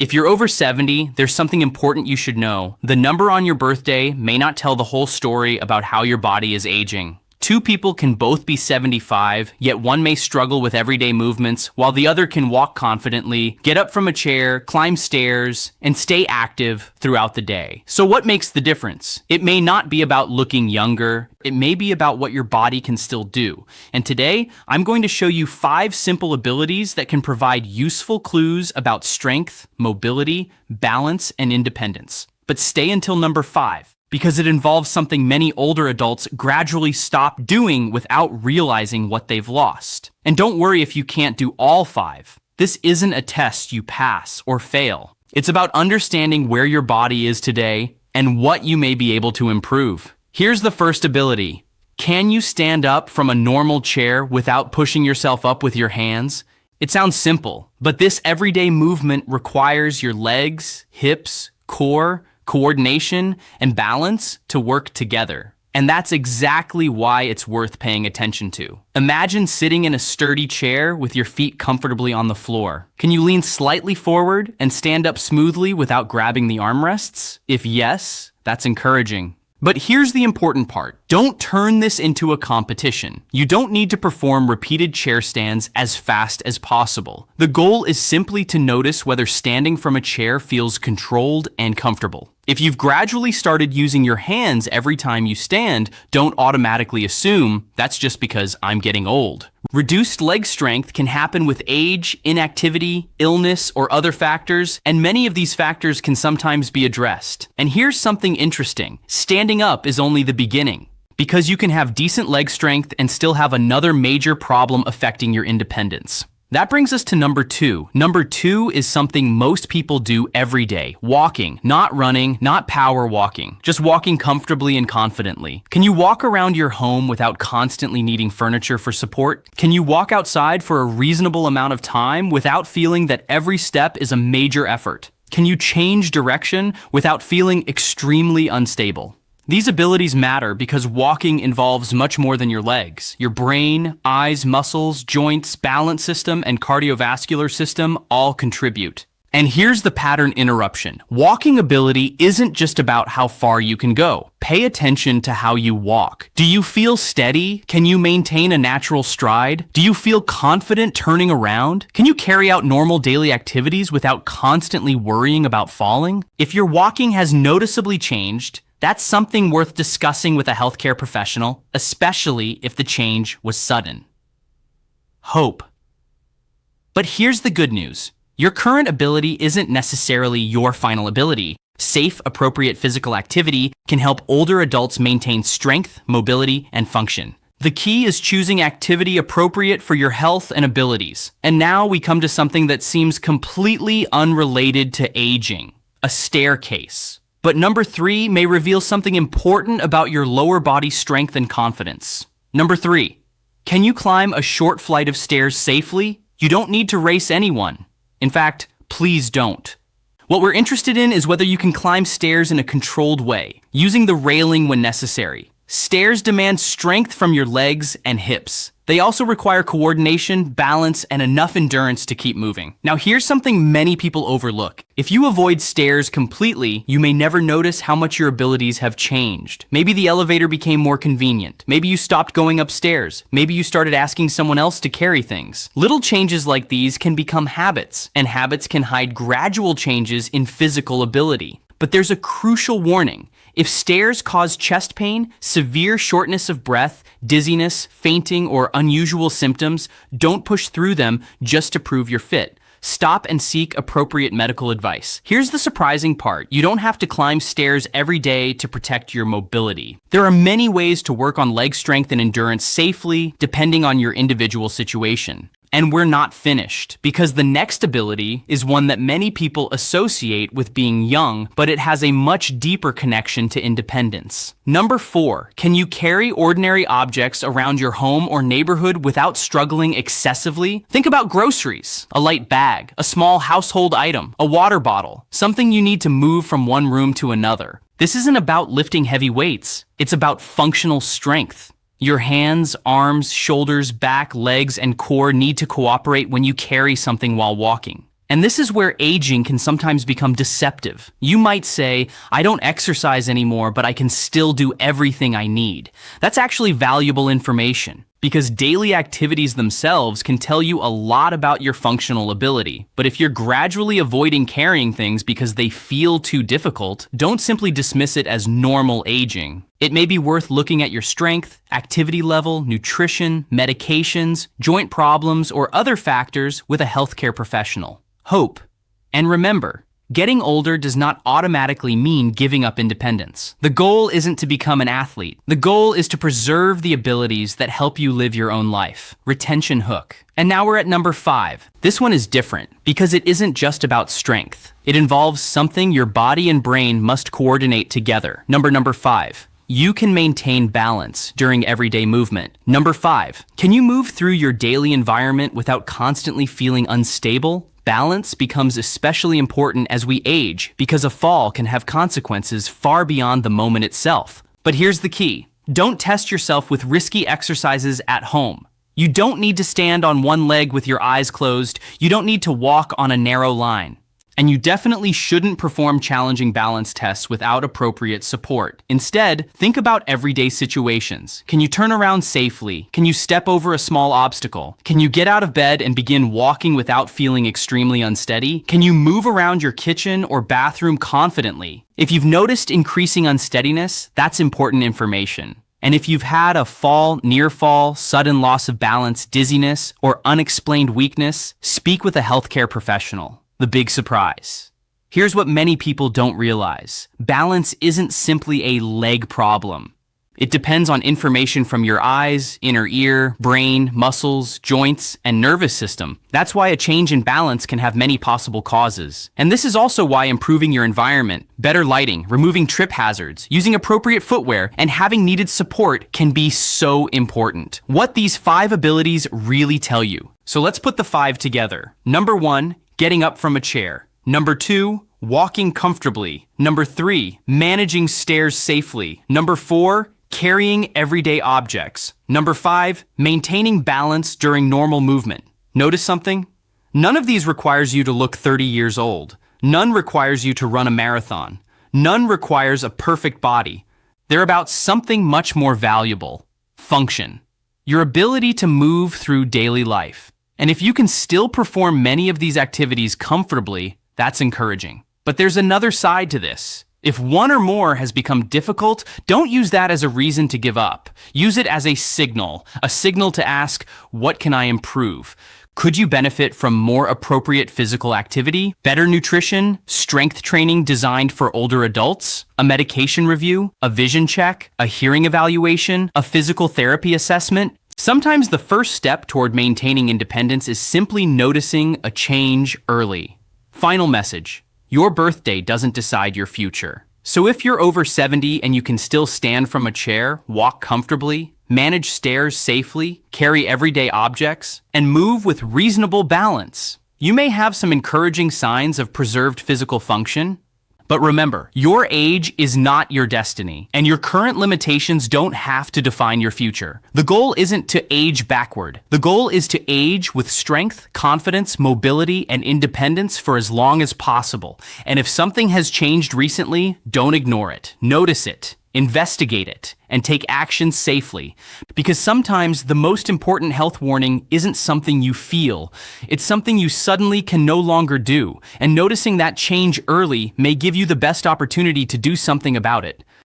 If you're over 70, there's something important you should know. The number on your birthday may not tell the whole story about how your body is aging. Two people can both be 75, yet one may struggle with everyday movements, while the other can walk confidently, get up from a chair, climb stairs, and stay active throughout the day. So what makes the difference? It may not be about looking younger, it may be about what your body can still do. And today, I'm going to show you 5 simple abilities that can provide useful clues about strength, mobility, balance, and independence. But stay until number 5. Because it involves something many older adults gradually stop doing without realizing what they've lost. And don't worry if you can't do all 5. This isn't a test you pass or fail. It's about understanding where your body is today and what you may be able to improve. Here's the first ability. Can you stand up from a normal chair without pushing yourself up with your hands? It sounds simple, but this everyday movement requires your legs, hips, core, coordination, and balance to work together. And that's exactly why it's worth paying attention to. Imagine sitting in a sturdy chair with your feet comfortably on the floor. Can you lean slightly forward and stand up smoothly without grabbing the armrests? If yes, that's encouraging. But here's the important part. Don't turn this into a competition. You don't need to perform repeated chair stands as fast as possible. The goal is simply to notice whether standing from a chair feels controlled and comfortable. If you've gradually started using your hands every time you stand, don't automatically assume that's just because I'm getting old. Reduced leg strength can happen with age, inactivity, illness, or other factors, and many of these factors can sometimes be addressed. And here's something interesting. Standing up is only the beginning, because you can have decent leg strength and still have another major problem affecting your independence. That brings us to number 2. Number 2 is something most people do every day. Walking, not running, not power walking. Just walking comfortably and confidently. Can you walk around your home without constantly needing furniture for support? Can you walk outside for a reasonable amount of time without feeling that every step is a major effort? Can you change direction without feeling extremely unstable? These abilities matter because walking involves much more than your legs. Your brain, eyes, muscles, joints, balance system, and cardiovascular system all contribute. And here's the pattern interruption. Walking ability isn't just about how far you can go. Pay attention to how you walk. Do you feel steady? Can you maintain a natural stride? Do you feel confident turning around? Can you carry out normal daily activities without constantly worrying about falling? If your walking has noticeably changed, that's something worth discussing with a healthcare professional, especially if the change was sudden. Hope. But here's the good news. Your current ability isn't necessarily your final ability. Safe, appropriate physical activity can help older adults maintain strength, mobility, and function. The key is choosing activity appropriate for your health and abilities. And now we come to something that seems completely unrelated to aging: a staircase. But number 3 may reveal something important about your lower body strength and confidence. Number 3, can you climb a short flight of stairs safely? You don't need to race anyone. In fact, please don't. What we're interested in is whether you can climb stairs in a controlled way, using the railing when necessary. Stairs demand strength from your legs and hips. They also require coordination, balance, and enough endurance to keep moving. Now here's something many people overlook. If you avoid stairs completely, you may never notice how much your abilities have changed. Maybe the elevator became more convenient. Maybe you stopped going upstairs. Maybe you started asking someone else to carry things. Little changes like these can become habits, and habits can hide gradual changes in physical ability. But there's a crucial warning. If stairs cause chest pain, severe shortness of breath, dizziness, fainting, or unusual symptoms, don't push through them just to prove you're fit. Stop and seek appropriate medical advice. Here's the surprising part. You don't have to climb stairs every day to protect your mobility. There are many ways to work on leg strength and endurance safely, depending on your individual situation. And we're not finished, because the next ability is one that many people associate with being young, but it has a much deeper connection to independence. Number 4, can you carry ordinary objects around your home or neighborhood without struggling excessively? Think about groceries, a light bag, a small household item, a water bottle, something you need to move from one room to another. This isn't about lifting heavy weights, it's about functional strength. Your hands, arms, shoulders, back, legs, and core need to cooperate when you carry something while walking. And this is where aging can sometimes become deceptive. You might say, I don't exercise anymore, but I can still do everything I need. That's actually valuable information, because daily activities themselves can tell you a lot about your functional ability. But if you're gradually avoiding carrying things because they feel too difficult, don't simply dismiss it as normal aging. It may be worth looking at your strength, activity level, nutrition, medications, joint problems, or other factors with a healthcare professional. Hope. And remember, getting older does not automatically mean giving up independence. The goal isn't to become an athlete. The goal is to preserve the abilities that help you live your own life. Retention hook. And now we're at number 5. This one is different because it isn't just about strength. It involves something your body and brain must coordinate together. Number 5. You can maintain balance during everyday movement. Number 5. Can you move through your daily environment without constantly feeling unstable? Balance becomes especially important as we age because a fall can have consequences far beyond the moment itself. But here's the key. Don't test yourself with risky exercises at home. You don't need to stand on one leg with your eyes closed. You don't need to walk on a narrow line. And you definitely shouldn't perform challenging balance tests without appropriate support. Instead, think about everyday situations. Can you turn around safely? Can you step over a small obstacle? Can you get out of bed and begin walking without feeling extremely unsteady? Can you move around your kitchen or bathroom confidently? If you've noticed increasing unsteadiness, that's important information. And if you've had a fall, near fall, sudden loss of balance, dizziness, or unexplained weakness, speak with a healthcare professional. The big surprise. Here's what many people don't realize. Balance isn't simply a leg problem. It depends on information from your eyes, inner ear, brain, muscles, joints, and nervous system. That's why a change in balance can have many possible causes. And this is also why improving your environment, better lighting, removing trip hazards, using appropriate footwear, and having needed support can be so important. What these 5 abilities really tell you. So let's put the 5 together. Number 1, getting up from a chair. Number 2, walking comfortably. Number 3, managing stairs safely. Number 4, carrying everyday objects. Number 5, maintaining balance during normal movement. Notice something? None of these requires you to look 30 years old. None requires you to run a marathon. None requires a perfect body. They're about something much more valuable: function. Your ability to move through daily life. And if you can still perform many of these activities comfortably, that's encouraging. But there's another side to this. If one or more has become difficult, don't use that as a reason to give up. Use it as a signal to ask, what can I improve? Could you benefit from more appropriate physical activity, better nutrition, strength training designed for older adults, a medication review, a vision check, a hearing evaluation, a physical therapy assessment? Sometimes the first step toward maintaining independence is simply noticing a change early. Final message: your birthday doesn't decide your future. So if you're over 70 and you can still stand from a chair, walk comfortably, manage stairs safely, carry everyday objects, and move with reasonable balance, you may have some encouraging signs of preserved physical function. But remember, your age is not your destiny, and your current limitations don't have to define your future. The goal isn't to age backward. The goal is to age with strength, confidence, mobility, and independence for as long as possible. And if something has changed recently, don't ignore it. Notice it. Investigate it, and take action safely. Because sometimes the most important health warning isn't something you feel, it's something you suddenly can no longer do. And noticing that change early may give you the best opportunity to do something about it.